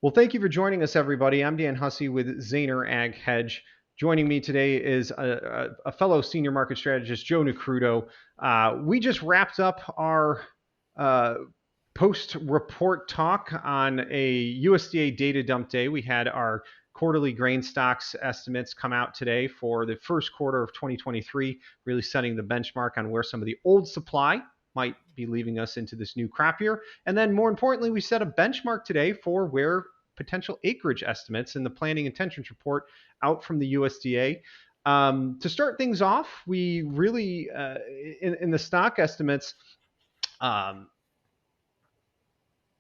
Well, thank you for joining us, everybody. I'm Dan Hussey with Zaner Ag Hedge. Joining me today is a fellow senior market strategist, Joe Nikruto. We just wrapped up our uh, post-report talk on a USDA data dump day. We had our quarterly grain stocks estimates come out today for the first quarter of 2023, really setting the benchmark on where some of the old supply might be leaving us into this new crop year. And then more importantly, we set a benchmark today for where potential acreage estimates in the planting intentions report out from the USDA. To start things off, we really, in the stock estimates, um,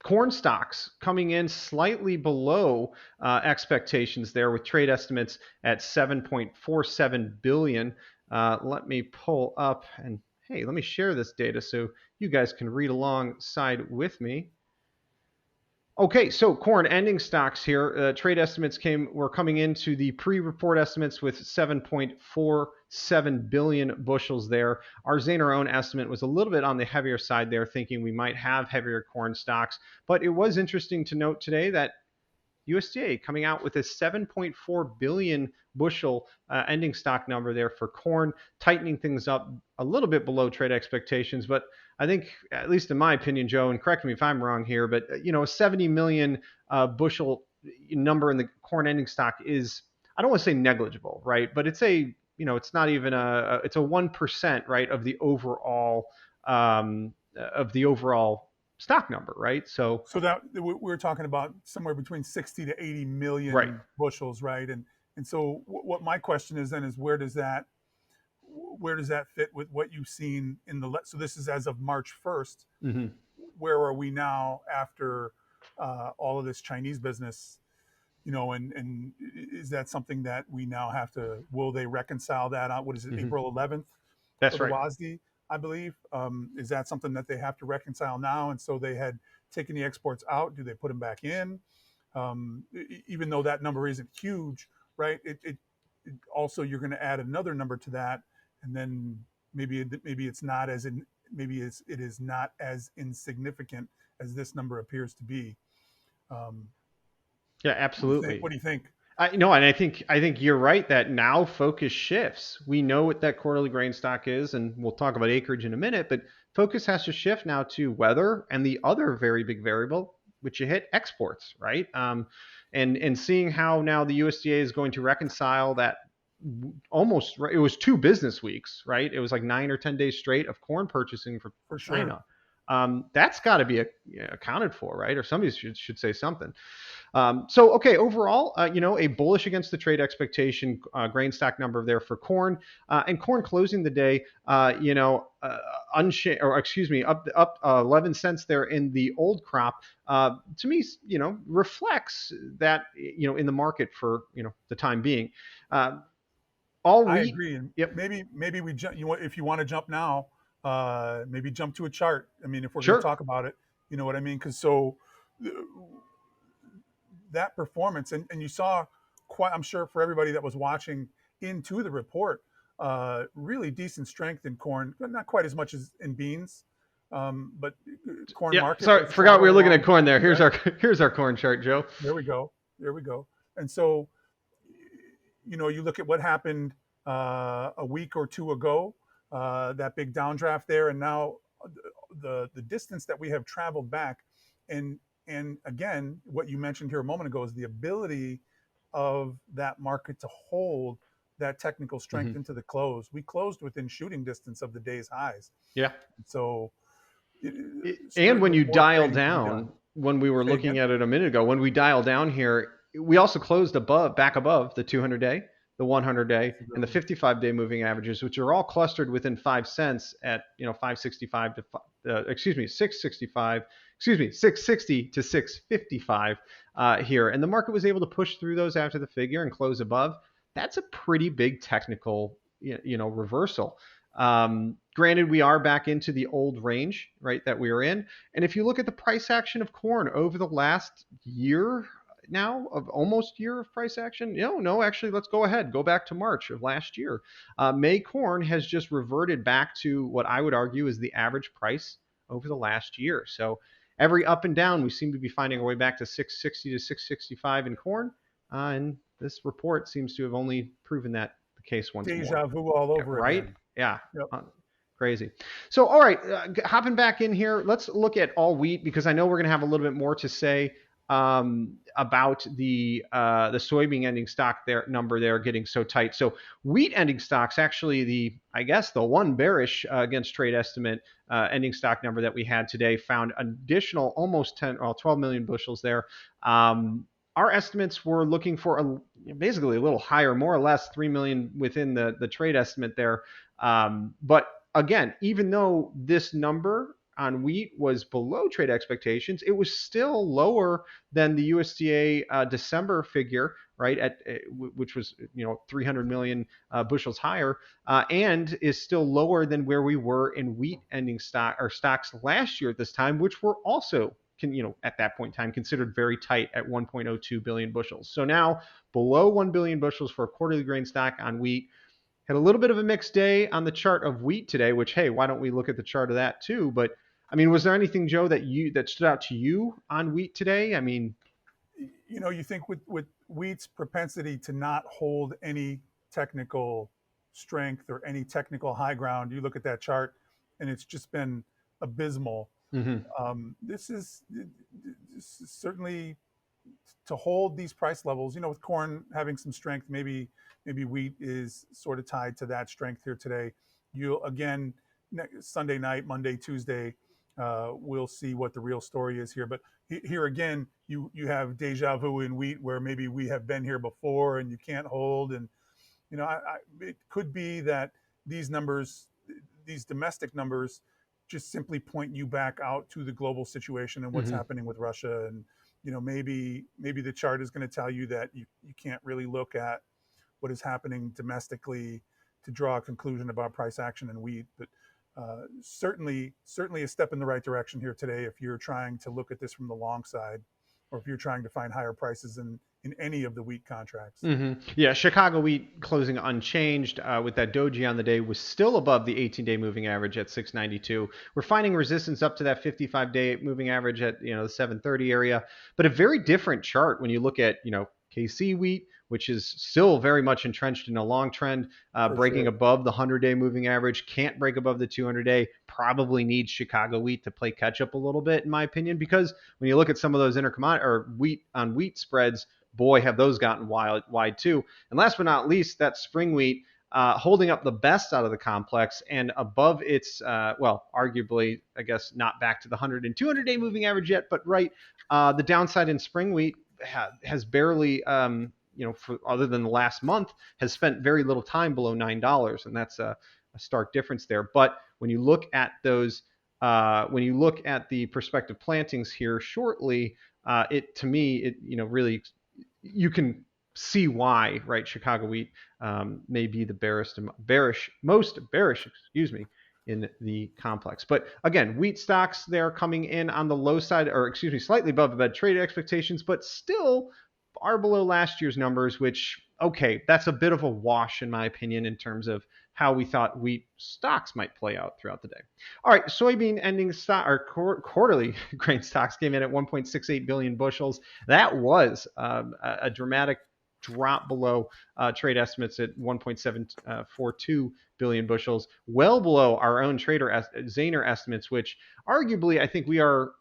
corn stocks coming in slightly below expectations there with trade estimates at 7.47 billion. Let me pull up and hey, let me share this data so you guys can read alongside with me. Okay, so corn ending stocks here. Trade estimates were coming into the pre-report estimates with 7.47 billion bushels there. Our Zaner own estimate was a little bit on the heavier side there, thinking we might have heavier corn stocks. But it was interesting to note today that USDA coming out with a 7.4 billion bushel ending stock number there for corn, tightening things up a little bit below trade expectations. But I think, at least in my opinion, Joe, and correct me if I'm wrong here, but a 70 million bushel number in the corn ending stock is, I don't want to say negligible, right? But it's it's not even it's a 1%, right, of the overall stock number, right? So So that we're talking about somewhere between 60 to 80 right. million bushels, right? And so what my question is then is where does that fit with what you've seen in the so this is as of March 1st. Mm-hmm. Where are we now after all of this Chinese business? And is that something that we now have to? Will they reconcile that out? What is it, Mm-hmm. April 11th for That's the right. WASD, I believe? Is that something that they have to reconcile now? And so they had taken the exports out. Do they put them back in? Even though that number isn't huge, right? It also, you're going to add another number to that, and then maybe it's not as in maybe it is not as insignificant as this number appears to be. Um, Yeah, what do you think? absolutely. What do you think? No, and I think you're right that now focus shifts. We know what that quarterly grain stock is, and we'll talk about acreage in a minute, but focus has to shift now to weather and the other very big variable, which you hit exports, right? And seeing how now the USDA is going to reconcile that almost it was 2 business weeks, right? It was like 9 or 10 days straight of corn purchasing for For sure. China. That's got to be accounted for, right? Or somebody should say something. So, okay, overall, a bullish against the trade expectation grain stock number there for corn, and corn closing the day, up 11 cents there in the old crop. To me, reflects that in the market for the time being. Uh, all I wheat, agree, and yep, maybe we jump. If you want to jump now, maybe jump to a chart. I mean, if we're going to sure, talk about it, you know what I mean? Because so uh, that performance, and you saw quite. I'm sure for everybody that was watching into the report, really decent strength in corn, but not quite as much as in beans. But corn yeah. market Sorry, was forgot we generally were looking along at corn there. Here's right. our here's our corn chart, Joe. There we go. There we go. And so, you look at what happened a week or two ago, that big downdraft there, and now the distance that we have traveled back, and again, what you mentioned here a moment ago is the ability of that market to hold that technical strength Mm-hmm. into the close. We closed within shooting distance of the day's highs, Yeah. so And when certainly you more dial trading to be done. down, when we were Say looking again. at it a minute ago, when we dial down here, we also closed back above the 200-day, the 100-day, and the Absolutely. 55-day moving averages, which are all clustered within 5 cents at 565 to 665, 660 to 655 here, and the market was able to push through those after the figure and close above. That's a pretty big technical reversal. Granted, we are back into the old range, right, that we were in. And if you look at the price action of corn over the last year now, of almost year of price action, no, actually, let's go ahead. Go back to March of last year. May corn has just reverted back to what I would argue is the average price over the last year. So every up and down, we seem to be finding our way back to 660 to 665 in corn. And this report seems to have only proven that the case once more. Deja vu all Yeah, over right? again. Yeah. Yep. Crazy. So, all right, hopping back in here, let's look at all wheat because I know we're going to have a little bit more to say about the soybean ending stock there number there getting so tight. So, wheat ending stocks actually I guess the one bearish against trade estimate ending stock number that we had today found additional almost 12 million bushels there. Our estimates were looking for basically a little higher, more or less 3 million within the trade estimate there. But again, even though this number on wheat was below trade expectations, it was still lower than the USDA December figure, right? Which was 300 million bushels higher, and is still lower than where we were in wheat ending stocks last year at this time, which were also at that point in time considered very tight at 1.02 billion bushels. So now below 1 billion bushels for a quarterly grain stock on wheat. Had a little bit of a mixed day on the chart of wheat today, which, hey, why don't we look at the chart of that too? But I mean, was there anything, Joe, that stood out to you on wheat today? I mean, You think with wheat's propensity to not hold any technical strength or any technical high ground, you look at that chart and it's just been abysmal. mm-hmm. This is certainly to hold these price levels. With corn having some strength, maybe wheat is sort of tied to that strength here today. You'll again Sunday night, Monday, Tuesday, we'll see what the real story is here. But here again, you have deja vu in wheat, where maybe we have been here before and you can't hold. And it could be that these numbers, these domestic numbers, just simply point you back out to the global situation and what's Mm-hmm. happening with Russia. And maybe the chart is going to tell you that you can't really look at what is happening domestically to draw a conclusion about price action in wheat. But certainly a step in the right direction here today if you're trying to look at this from the long side, or if you're trying to find higher prices in any of the wheat contracts. Mm-hmm. Yeah, Chicago wheat closing unchanged with that doji on the day was still above the 18-day moving average at 692. We're finding resistance up to that 55-day moving average at the 730 area, but a very different chart when you look at KC wheat, which is still very much entrenched in a long trend, For breaking sure. above the 100-day moving average, can't break above the 200-day, probably needs Chicago wheat to play catch up a little bit, in my opinion, because when you look at some of those intercommodity or wheat on wheat spreads, boy, have those gotten wide too. And last but not least, that spring wheat holding up the best out of the complex and above its, arguably, I guess, not back to the 100 and 200-day moving average yet, but right, the downside in spring wheat has barely, for other than the last month, has spent very little time below $9, and that's a stark difference there. But when you look at those, when you look at the prospective plantings here shortly, it to me, it really you can see why, right? Chicago wheat may be the most bearish, excuse me, in the complex. But again, wheat stocks, they're coming in on the low side, or excuse me, slightly above the trade expectations, but still far below last year's numbers, which, okay, that's a bit of a wash in my opinion in terms of how we thought wheat stocks might play out throughout the day. All right, soybean ending stock or quarterly grain stocks came in at 1.68 billion bushels. That was a dramatic drop below trade estimates at 1.742 billion bushels, well below our own trader Zaner estimates, which arguably I think we are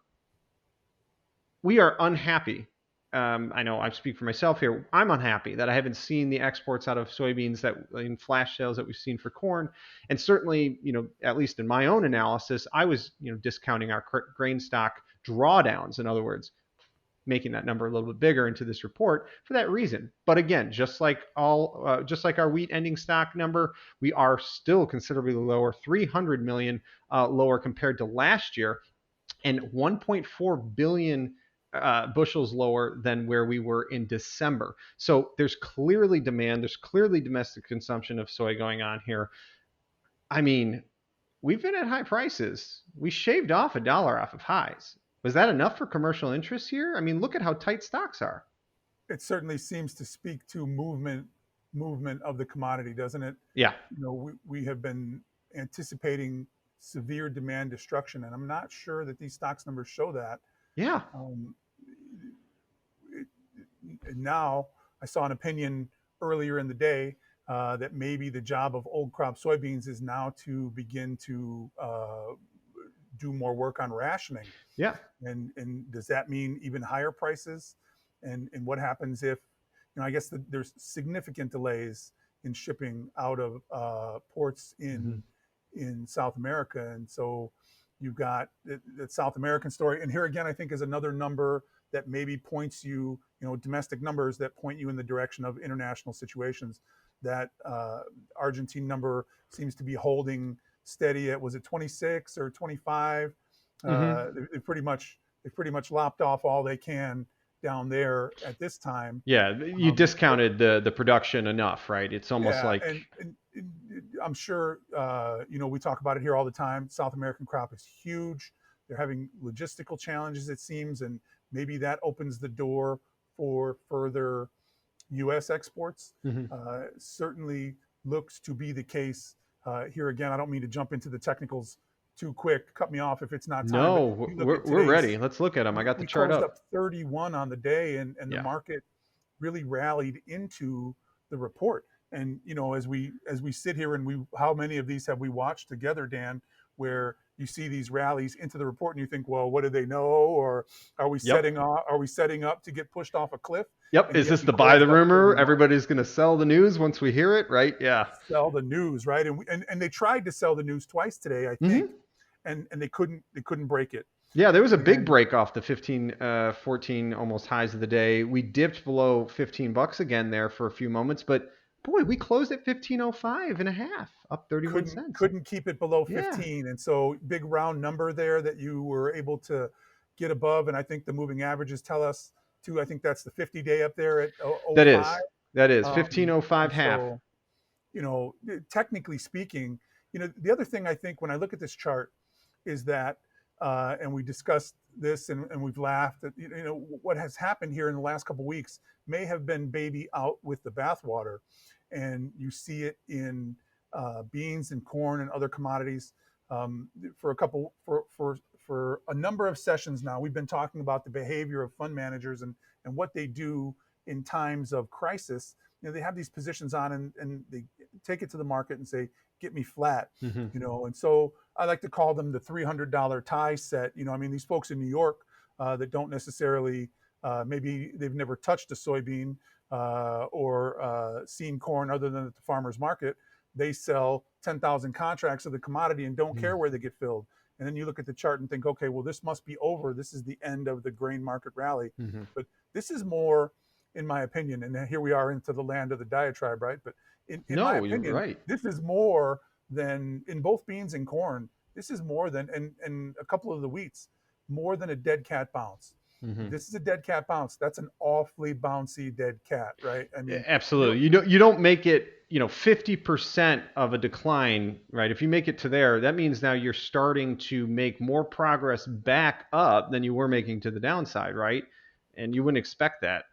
unhappy. I know I speak for myself here. I'm unhappy that I haven't seen the exports out of soybeans that in flash sales that we've seen for corn, and certainly, at least in my own analysis, I was, discounting our grain stock drawdowns. In other words, making that number a little bit bigger into this report for that reason. But again, just like our wheat ending stock number, we are still considerably lower, 300 million lower compared to last year, and 1.4 billion bushels lower than where we were in December. So there's clearly demand. There's clearly domestic consumption of soy going on here. I mean, we've been at high prices. We shaved off $1 off of highs. Was that enough for commercial interest here? I mean, look at how tight stocks are. It certainly seems to speak to movement of the commodity, doesn't it? Yeah. We have been anticipating severe demand destruction, and I'm not sure that these stocks numbers show that. Yeah. Um, and now I saw an opinion earlier in the day that maybe the job of old crop soybeans is now to begin to do more work on rationing. Yeah. And does that mean even higher prices? And what happens if, I guess there's significant delays in shipping out of ports Mm-hmm. in South America, and so you've got that South American story. And here again, I think is another number that maybe points you, domestic numbers that point you in the direction of international situations. That Argentine number seems to be holding steady at, was it 26 or 25? Mm-hmm. They pretty much lopped off all they can down there at this time. Yeah, you But discounted the production enough, right? It's almost yeah, like and I'm sure we talk about it here all the time. South American crop is huge. They're having logistical challenges, it seems, and maybe that opens the door for further U.S. exports. Mhm. Certainly looks to be the case here again. I don't mean to jump into the technicals too quick. Cut me off if it's not time. But No, you look we're at we're ready. today's, Let's look at them. I got the we chart closed up. up 31 on the day, and the Yeah. market really rallied into the report. And as we sit here, and how many of these have we watched together, Dan, where you see these rallies into the report and you think, well, what do they know? Or are we Yep. setting up to get pushed off a cliff? Yep. And Is yet this we the buy the closed up rumor? 31. Everybody's going to sell the news once we hear it, right? Yeah. Sell the news, right? And they tried to sell the news twice today, I think, Hmm. and they couldn't break it. Yeah, there was a big And break off the 15, 14 almost highs of the day. We dipped below $15 again there for a few moments, but boy, we closed at 15.05 and a half, up 31 couldn't cents. couldn't keep it below Yeah. 15, and so big round number there that you were able to get above. And I think the moving averages tell us too. I think that's the 50-day up there at That 05. is. That is um, 15.05 and half. so, technically speaking, the other thing I think when I look at this chart is that, and we discussed this, and we've laughed at, what has happened here in the last couple of weeks may have been baby out with the bathwater. And you see it in beans and corn and other commodities. For a number of sessions now, we've been talking about the behavior of fund managers and what they do in times of crisis. They have these positions on, and they take it to the market and say, get me flat. Hmm. And so I like to call them the $300 tie set. These folks in New York that don't necessarily, maybe they've never touched a soybean or seen corn other than at the farmer's market. They sell 10,000 contracts of the commodity and don't care where they get filled. And then you look at the chart and think, okay, well, this must be over. This is the end of the grain market rally. Hmm. But this is more, in my opinion, and here we are into the land of the diatribe, right? But in my No, you're opinion, right. this is more than, in both beans and corn, this is more than, and a couple of the wheats, more than a dead cat bounce. Hmm. This is a dead cat bounce. That's an awfully bouncy dead cat, right? I mean, Absolutely. You don't make it, 50% of a decline, right? If you make it to there, that means now you're starting to make more progress back up than you were making to the downside, right? And you wouldn't expect that.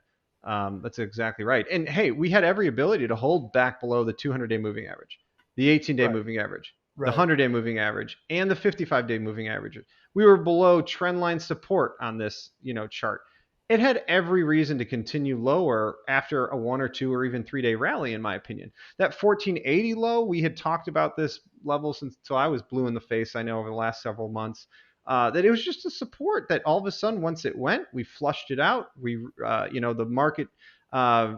That's exactly right. And hey, we had every ability to hold back below the 200-day moving average, the 18-day right, moving average, the right. 100-day moving average, and the 55-day moving average. We were below trend line support on this, chart. It had every reason to continue lower after a 1 or 2 or even 3-day rally, in my opinion. That 1480 low, we had talked about this level since until I was blue in the face, I know, over the last several months. That it was just a support that all of a sudden, once it went, we flushed it out. The market uh,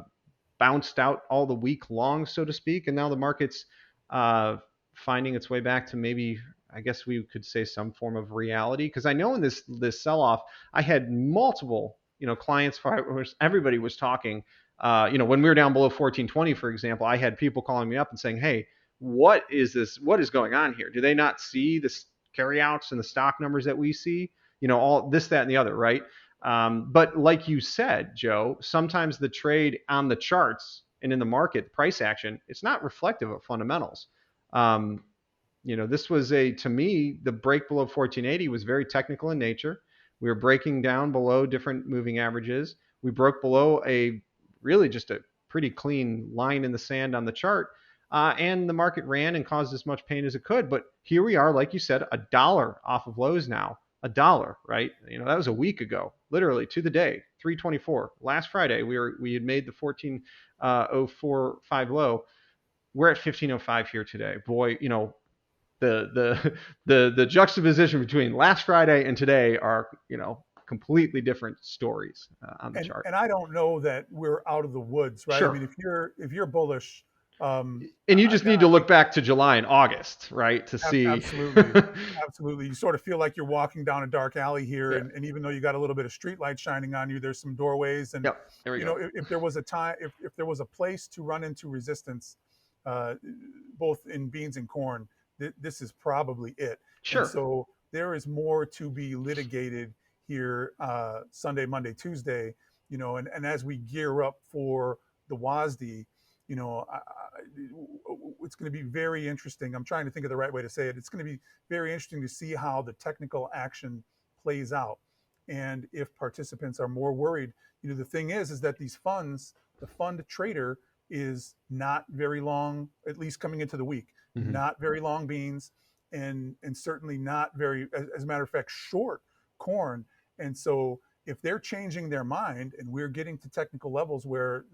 bounced out all the week long, so to speak, and now the market's uh, finding its way back to maybe, I guess we could say, some form of reality. Because I know in this sell off, I had multiple clients. Everybody was talking. When we were down below 1420, for example, I had people calling me up and saying, "Hey, what is this? What is going on here? Do they not see the carryouts and the stock numbers that we see? All this, that, and the other, right?" But like you said, Joe, sometimes the trade on the charts and in the market, price action, it's not reflective of fundamentals. Um, this was to me, the break below 1480 was very technical in nature. We were breaking down below different moving averages. We broke below really just a pretty clean line in the sand on the chart. And the market ran and caused as much pain as it could. But here we are, like you said, $1 off of lows now. a dollar, right? That was a week ago, literally to the day, 324. Last Friday, we had made the 14.045 low. We're at 15.05 here today. Boy, the juxtaposition between last Friday and today are completely different stories on the chart. And I don't know that we're out of the woods, right? I Sure. mean, if you're bullish, And you just need to I look back to July and August, right, to see. absolutely, absolutely. You sort of feel like you're walking down a dark alley here, Yeah. and even though you got a little bit of street light shining on you, there's some doorways, and Yep. There we go. if there was a time, if there was a place to run into resistance, uh, both in beans and corn, this is probably it. And Sure. so there is more to be litigated here, Sunday, Monday, Tuesday, and as we gear up for the WASD, it's going to be very interesting. I'm trying to think of the right way to say it. It's going to be very interesting to see how the technical action plays out, and if participants are more worried. The thing is that these funds, the fund trader is not very long, at least coming into the week, Mm-hmm. not very long beans, and certainly not very, as a matter of fact, short corn. And so if they're changing their mind and we're getting to technical levels where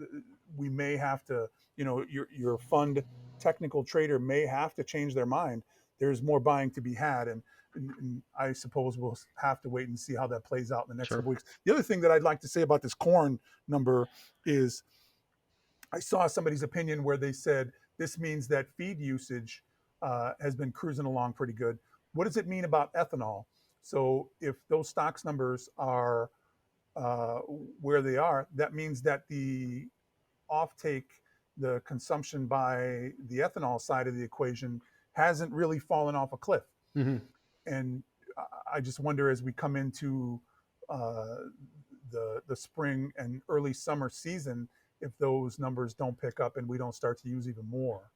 we may have to, your fund technical trader may have to change their mind, there's more buying to be had. And I suppose we'll have to wait and see how that plays out in the next couple weeks. The other thing that I'd like to say about this corn number is I saw somebody's opinion where they said this means that feed usage has been cruising along pretty good. What does it mean about ethanol? So if those stocks numbers are where they are, that means that the offtake, the consumption by the ethanol side of the equation hasn't really fallen off a cliff. Mm-hmm. And I just wonder, as we come into the spring and early summer season, if those numbers don't pick up and we don't start to use even more.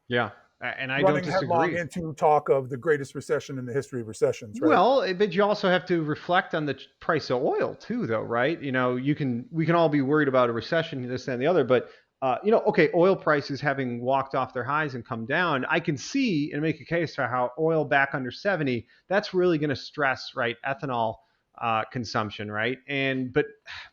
Yeah. And I Running don't headlong disagree. into talk of the greatest recession in the history of recessions, right? Well, but you also have to reflect on the price of oil too, though, right? We can all be worried about a recession, this and the other, but okay, oil prices having walked off their highs and come down, I can see and make a case for how oil back under 70, that's really going to stress, right, ethanol consumption, right? But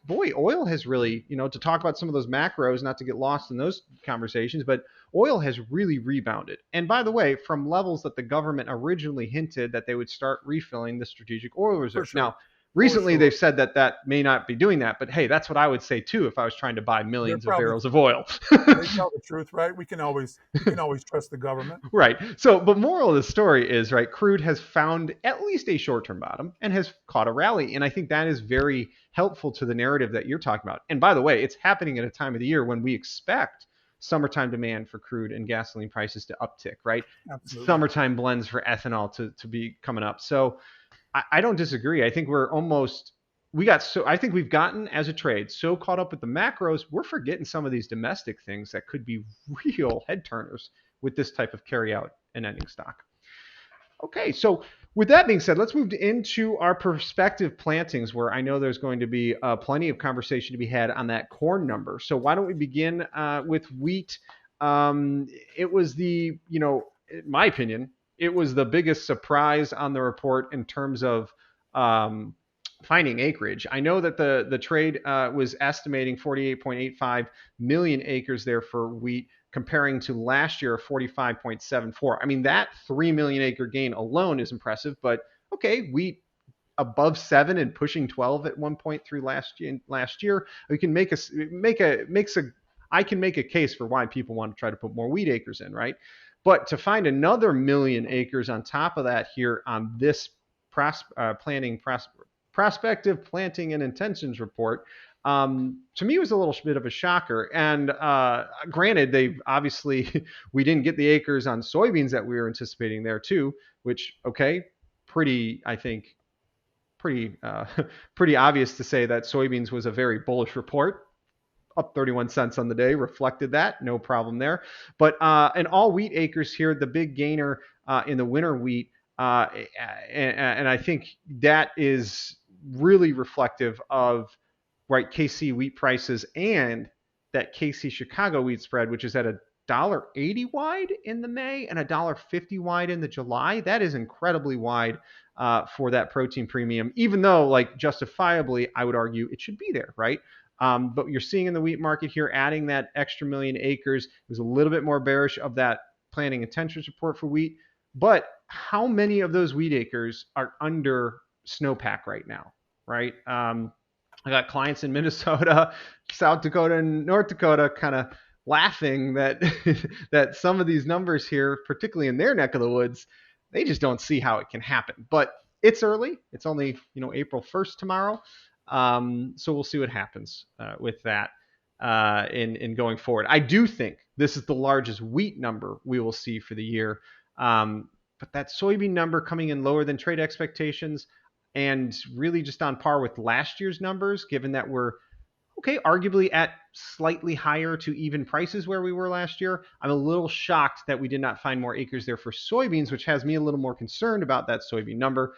boy, oil has really, to talk about some of those macros, not to get lost in those conversations, but oil has really rebounded. And by the way, from levels that the government originally hinted that they would start refilling the strategic oil reserve. Sure. Now, recently they've said that may not be doing that, but hey, that's what I would say too if I was trying to buy millions of barrels of oil. They tell the truth, right? We can always trust the government. Right. So, but moral of the story is, right, crude has found at least a short-term bottom and has caught a rally. And I think that is very helpful to the narrative that you're talking about. And by the way, it's happening at a time of the year when we expect summertime demand for crude and gasoline prices to uptick, right? Absolutely. Summertime blends for ethanol to be coming up. So I don't disagree. I think I think we've gotten as a trade so caught up with the macros, we're forgetting some of these domestic things that could be real head turners with this type of carry out and ending stock. Okay, so with that being said, let's move into our prospective plantings, where I know there's going to be plenty of conversation to be had on that corn number. So why don't we begin with wheat? It was in my opinion, it was the biggest surprise on the report in terms of finding acreage. I know that the trade was estimating 48.85 million acres there for wheat, comparing to last year 45.74. I mean, that 3 million acre gain alone is impressive, but okay, wheat above 7 and pushing 12 at one point through last year. We can I can make a case for why people want to try to put more wheat acres in, right? But to find another million acres on top of that here on this prospective planting and intentions report, to me was a little bit of a shocker. And granted, we didn't get the acres on soybeans that we were anticipating there too, which, okay, pretty obvious to say that soybeans was a very bullish report. Up 31 cents on the day, reflected that, no problem there. But in all wheat acres here, the big gainer in the winter wheat, and I think that is really reflective of, right, KC wheat prices and that KC Chicago wheat spread, which is at $1.80 wide in the May and $1.50 wide in the July. That is incredibly wide for that protein premium, even though, like, justifiably, I would argue it should be there, right? But you're seeing in the wheat market here, adding that extra million acres, it was a little bit more bearish of that planting intentions report for wheat. But how many of those wheat acres are under snowpack right now, right? I got clients in Minnesota, South Dakota, and North Dakota kind of laughing that that some of these numbers here, particularly in their neck of the woods, they just don't see how it can happen. But it's early. It's only April 1st tomorrow, so we'll see what happens with that in going forward. I do think this is the largest wheat number we will see for the year, but that soybean number coming in lower than trade expectations and really just on par with last year's numbers, given that we're okay, arguably at slightly higher to even prices where we were last year. I'm a little shocked that we did not find more acres there for soybeans, which has me a little more concerned about that soybean number.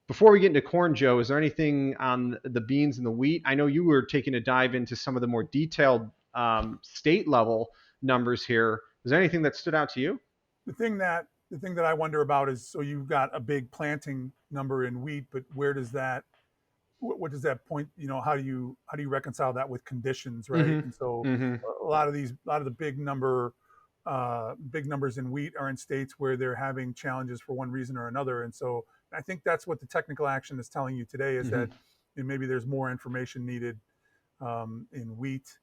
Before we get into corn, Joe, is there anything on the beans and the wheat? I know you were taking a dive into some of the more detailed state level numbers here. Is there anything that stood out to you? The thing that I wonder about is, so you've got a big planting number in wheat, but where does that what does that point, how do you reconcile that with conditions, right? Mm-hmm. And so Mm-hmm. a lot of the big numbers in wheat are in states where they're having challenges for one reason or another. And so I think that's what the technical action is telling you today, is Mm-hmm. that maybe there's more information needed in wheat.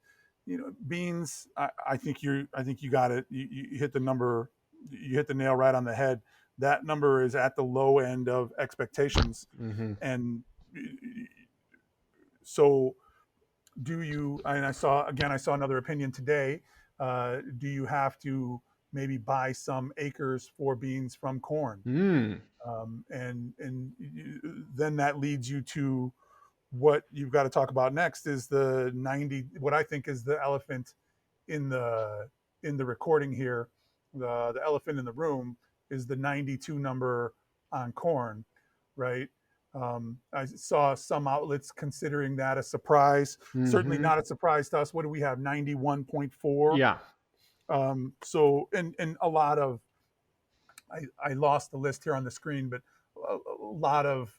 Beans, I think you got it. You hit the number, you hit the nail right on the head. That number is at the low end of expectations. Mm-hmm. And so and I saw another opinion today. Do you have to maybe buy some acres for beans from corn? Mm. And then that leads you to what you've got to talk about next, is the 90, what I think is the elephant in the recording here. The elephant in the room is the 92 number on corn, right? I saw some outlets considering that a surprise. Certainly Mm-hmm. not a surprise to us. What do we have? 91.4. Yeah. So and a lot of, I lost the list here on the screen, but a lot of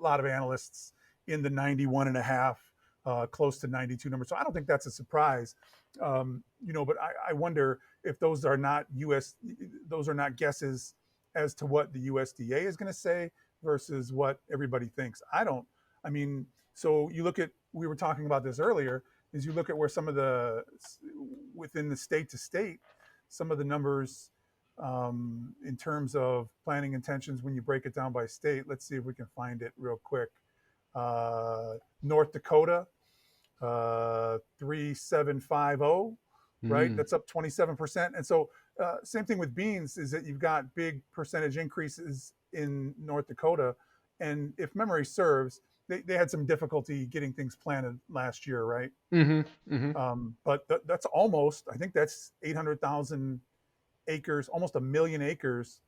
analysts in the 91 and a half, close to 92 numbers. So I don't think that's a surprise. But I wonder if those are not guesses as to what the USDA is going to say versus what everybody thinks. I mean, so we were talking about this earlier, is you look at where some of within the state to state, some of the numbers in terms of planning intentions, when you break it down by state. Let's see if we can find it real quick. North Dakota, 3750, right? Mm. That's up 27%. And so same thing with beans, is that you've got big percentage increases in North Dakota. And if memory serves, they had some difficulty getting things planted last year, right? Mm-hmm. Mm-hmm. But that's I think that's 800,000 acres, almost a million acres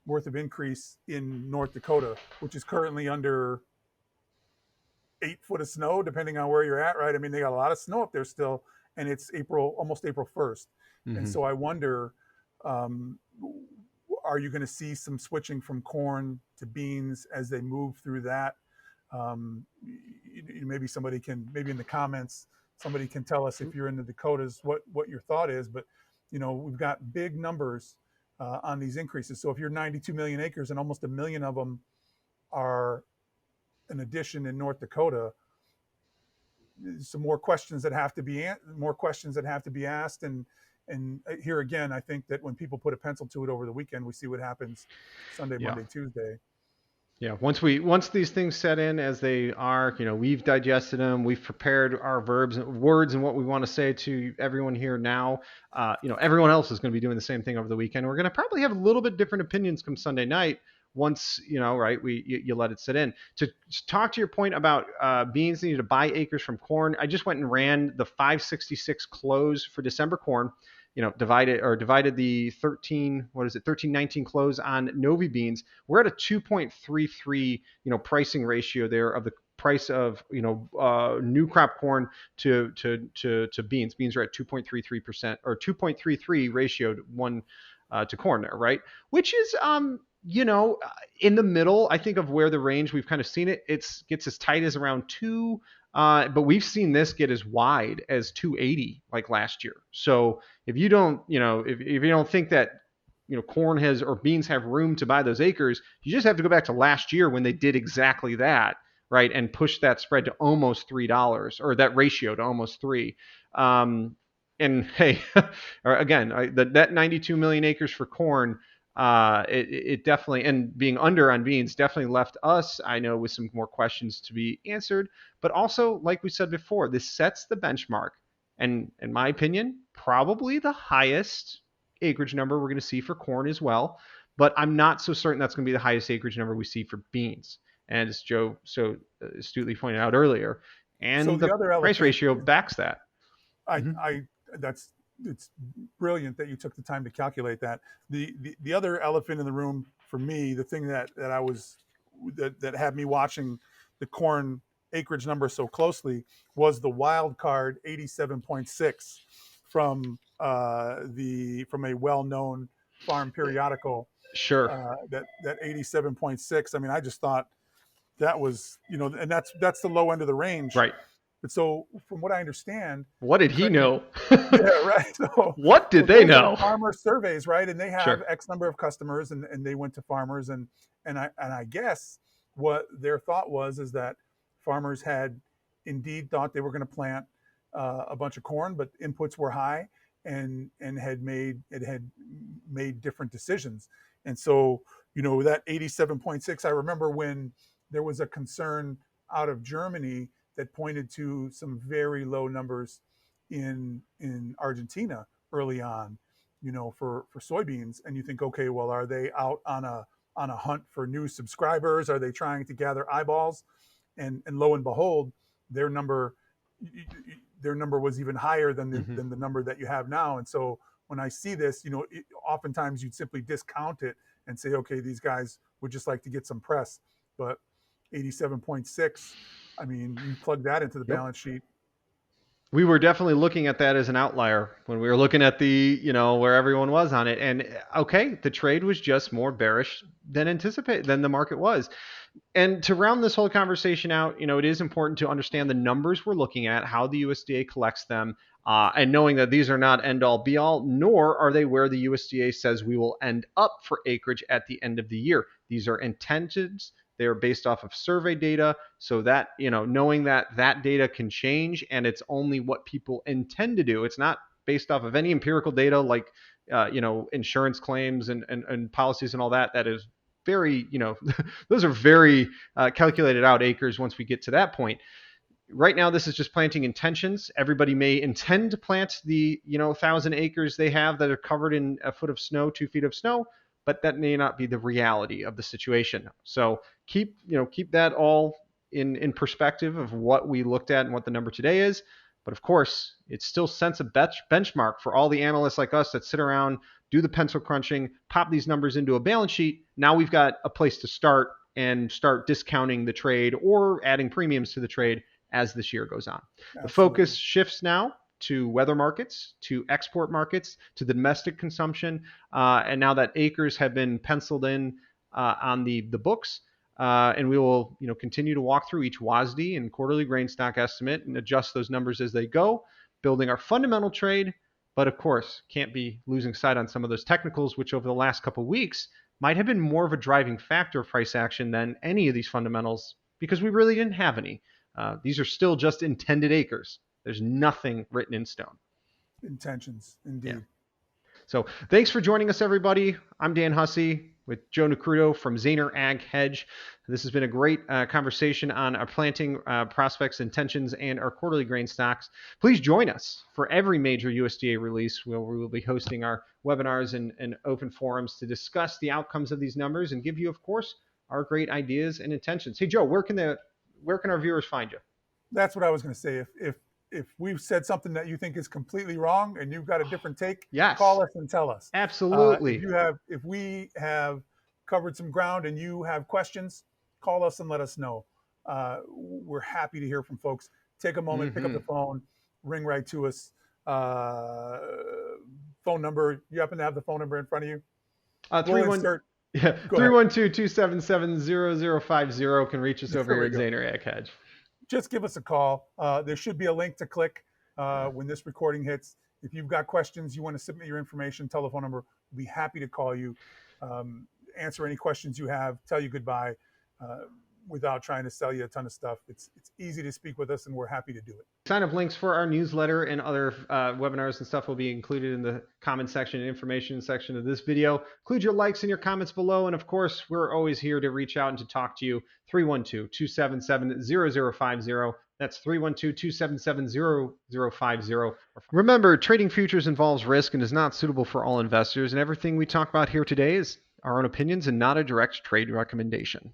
worth of increase in North Dakota, which is currently under 8 foot of snow, depending on where you're at, right? I mean, they got a lot of snow up there still, and it's almost April 1st. And Mm-hmm. so I wonder, are you going to see some switching from corn to beans as they move through that? Maybe in the comments, somebody can tell us, if you're in the Dakotas, what your thought is. But we've got big numbers on these increases. So if you're 92 million acres and almost a million of them are an addition in North Dakota, some more questions that have to be asked. And here again, I think that when people put a pencil to it over the weekend, we see what happens Sunday, Yeah. Monday, Tuesday. Yeah, once these things set in as they are, we've digested them, we've prepared our words, and what we want to say to everyone here now. Everyone else is going to be doing the same thing over the weekend. We're going to probably have a little bit different opinions come Sunday night. Once right, you let it sit in. To talk to your point about beans needing to buy acres from corn, I just went and ran the 566 close for December corn. Divided the 1319 close on Novi beans. We're at a 2.33 pricing ratio there of the price of new crop corn to beans. Beans are at 2.33% or 2.33 ratio to one to corn there, right? Which is In the middle, I think of where the range we've kind of seen it. It gets as tight as around 2, but we've seen this get as wide as 280 like last year. So if you don't, if you don't think that corn has or beans have room to buy those acres, you just have to go back to last year when they did exactly that, right, and push that spread to almost $3, or that ratio to almost 3. And hey, again, that 92 million acres for corn, it definitely, and being under on beans definitely left us, I know, with some more questions to be answered. But also, like we said before, this sets the benchmark, and in my opinion, probably the highest acreage number we're going to see for corn as well. But I'm not so certain that's going to be the highest acreage number we see for beans. And as Joe so astutely pointed out earlier, So and the the other price elephant, ratio backs that. I, Mm-hmm. I, that's it's brilliant that you took the time to calculate that. The other elephant in the room for me, the thing that I was that had me watching the corn acreage number so closely was the wild card 87.6 from from a well-known farm periodical. Sure. That 87.6. I mean, I just thought that was, and that's the low end of the range. Right. And so, from what I understand, What did and he correct me, know? yeah, right. So, What did so they those are know? farmer surveys, right? And they have Sure. X number of customers, and they went to farmers, and I guess what their thought was is that farmers had indeed thought they were going to plant a bunch of corn, but inputs were high, and had made different decisions. And so, that 87.6, I remember when there was a concern out of Germany that pointed to some very low numbers in Argentina early on, for soybeans. And you think, okay, well, are they out on a hunt for new subscribers? Are they trying to gather eyeballs? And lo and behold, their number their number was even higher Mm-hmm. than the number that you have now. And so when I see this, oftentimes you'd simply discount it and say, okay, these guys would just like to get some press. But 87.6, I mean, you plug that into the Yep. balance sheet. We were definitely looking at that as an outlier when we were looking at the, where everyone was on it. And okay, the trade was just more bearish than anticipated, than the market was. And to round this whole conversation out, it is important to understand the numbers we're looking at, how the USDA collects them, and knowing that these are not end all be all, nor are they where the USDA says we will end up for acreage at the end of the year. These are intentions. They are based off of survey data, so that, knowing that that data can change, and it's only what people intend to do. It's not based off of any empirical data like, insurance claims and policies and all that. That is very, those are very calculated out acres once we get to that point. Right now, this is just planting intentions. Everybody may intend to plant the 1,000 acres they have that are covered in a foot of snow, 2 feet of snow, but that may not be the reality of the situation. So keep that all in perspective of what we looked at and what the number today is. But of course, it still sets a benchmark for all the analysts like us that sit around, do the pencil crunching, pop these numbers into a balance sheet. Now we've got a place to start and start discounting the trade or adding premiums to the trade as this year goes on. The focus Absolutely. shifts now to weather markets, to export markets, to the domestic consumption, and now that acres have been penciled in on the books, and we will continue to walk through each WASDE and quarterly grain stock estimate and adjust those numbers as they go, building our fundamental trade. But of course, can't be losing sight on some of those technicals, which over the last couple of weeks might have been more of a driving factor of price action than any of these fundamentals, because we really didn't have any. These are still just intended acres. There's nothing written in stone. Intentions, Yeah. indeed. So thanks for joining us, everybody. I'm Dan Hussey with Joe Nikruto from Zaner Ag Hedge. This has been a great conversation on our planting prospects, intentions, and our quarterly grain stocks. Please join us for every major USDA release where we will be hosting our webinars and open forums to discuss the outcomes of these numbers and give you, of course, our great ideas and intentions. Hey, Joe, where can our viewers find you? That's what I was going to say. If we've said something that you think is completely wrong and you've got a different take, Yes, call us and tell us. absolutely. If we have covered some ground and you have questions, call us and let us know. We're happy to hear from folks. Take a moment, pick up Mm-hmm. the phone, ring right to us. Uh, Phone number. You happen to have the phone number in front of you? Three We'll one. insert. Yeah, Go ahead. 312-277-0050 can reach us over There here we at go. Zaner Ag Hedge. Just give us a call. There should be a link to click when this recording hits. If you've got questions, you want to submit your information, telephone number, we'll be happy to call you, answer any questions you have, tell you goodbye without trying to sell you a ton of stuff. It's easy to speak with us, and we're happy to do it. Sign up links for our newsletter and other webinars and stuff will be included in the comment section and information section of this video. Include your likes and your comments below. And of course, we're always here to reach out and to talk to you. 312-277-0050. That's 312-277-0050. Remember, trading futures involves risk and is not suitable for all investors. And everything we talk about here today is our own opinions and not a direct trade recommendation.